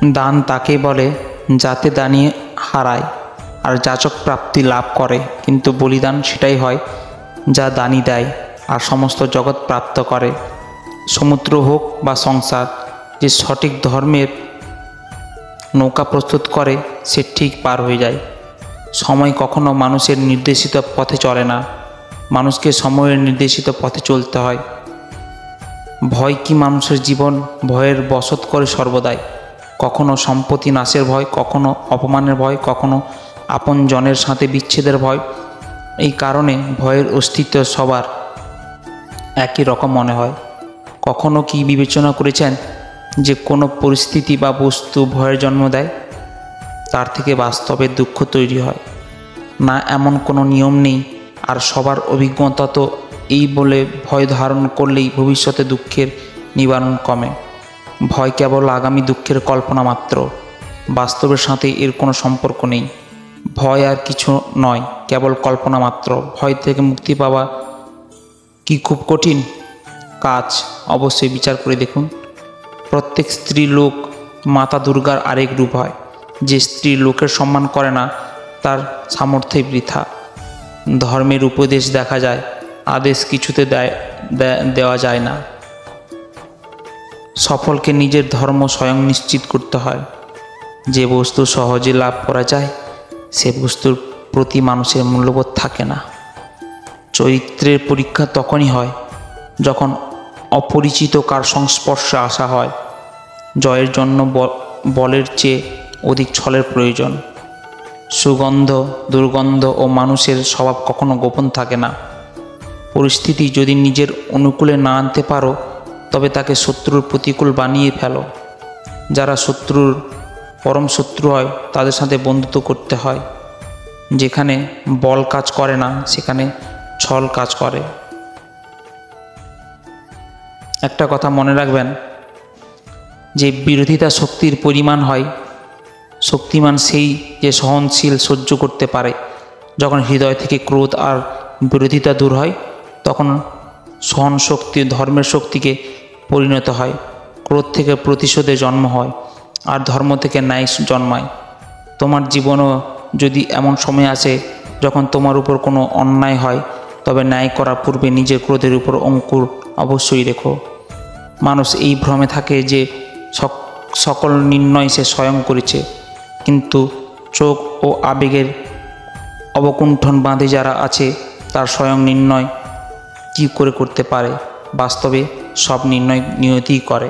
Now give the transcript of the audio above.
দান তাকে বলে যাতে দানিয়ে হারায় আর যাচক প্রাপ্তি লাভ করে, কিন্তু বলিদান সেটাই হয় যা দানি দেয় আর সমস্ত জগৎ প্রাপ্ত করে। সমুদ্র হোক বা সংসার, যে সঠিক ধর্মের নৌকা প্রস্তুত করে সে ঠিক পার হয়ে যায়। সময় কখনো মানুষের নির্দেশিত পথে চলে না, মানুষকে সময়ের নির্দেশিত পথে চলতে হয়। ভয় কি মানুষের জীবন ভয়ের বশত করে সর্বদাই, কখনো সম্পত্তি নাশের ভয়, কখনো অপমানের ভয়, কখনো আপন জনের সাথে বিচ্ছেদের ভয়। এই কারণে ভয়ের অস্তিত্ব সবার একই রকম মনে হয়। কখনো কি বিবেচনা করেছেন যে কোনো পরিস্থিতি বা বস্তু ভয়ের জন্ম দেয়, তার থেকে বাস্তবে দুঃখ তৈরি হয় না এমন কোনো নিয়ম নেই। আর সবার অভিজ্ঞতা তো এই বলে ভয় ধারণ করলেই ভবিষ্যতে দুঃখের নিবারণ কমে। ভয় কেবল আগামী দুঃখের কল্পনা মাত্র, বাস্তবের সাথে এর কোনো সম্পর্ক নেই। ভয় আর কিছু নয়, কেবল কল্পনা মাত্র। ভয় থেকে মুক্তি পাওয়া কি খুব কঠিন কাজ? অবশ্যই বিচার করে দেখুন। প্রত্যেক স্ত্রী লোক মাতা দুর্গার আরেক রূপ হয়। যে স্ত্রী লোকের সম্মান করে না তার সামর্থ্যই বৃথা। ধর্মের উপদেশ দেখা যায়, আদেশ কিছুতে দেওয়া যায় না। সফলকে নিজের ধর্ম স্বয়ং নিশ্চিত করতে হয়। যে বস্তু সহজে লাভ করা যায় সে বস্তুর প্রতি মানুষের মূল্যবোধ থাকে না। চরিত্রের পরীক্ষা তখনই হয় যখন অপরিচিত কার সংস্পর্শে আসা হয়। জয়ের জন্য বলের চেয়ে অধিক ছলের প্রয়োজন। সুগন্ধ, দুর্গন্ধ ও মানুষের স্বভাব কখনো গোপন থাকে না। পরিস্থিতি যদি নিজের অনুকূলে না আনতে পারো তবে তাকে শত্রুর প্রতিকূল বানিয়ে ফেলো। যারা শত্রুর পরম শত্রু হয় তাদের সাথে বন্ধুত্ব করতে হয়। যেখানে বল কাজ করে না সেখানে ছল কাজ করে। একটা কথা মনে রাখবেন যে বিরোধিতা শক্তির পরিমাণ হয়। শক্তিমান সেই যে সহনশীল সহ্য করতে পারে। যখন হৃদয় থেকে ক্রোধ আর বিরোধিতা দূর হয় তখন সহন শক্তি ধর্মের শক্তিকে পরিণত হয়। ক্রোধ থেকে প্রতিশোধের জন্ম হয় আর ধর্ম থেকে ন্যায় জন্মায়। তোমার জীবনও যদি এমন সময় আসে যখন তোমার উপর কোনো অন্যায় হয় তবে ন্যায় করার পূর্বে নিজের ক্রোধের উপর অঙ্কুর অবশ্যই রেখো। মানুষ এই ভ্রমে থাকে যে সকল নির্ণয় সে স্বয়ং করেছে, কিন্তু চোখ ও আবেগের অবকুণ্ঠন বাঁধে যারা আছে তার স্বয়ং নির্ণয় কী করে করতে পারে? বাস্তবে সব নির্ণয় নিয়তিই করে।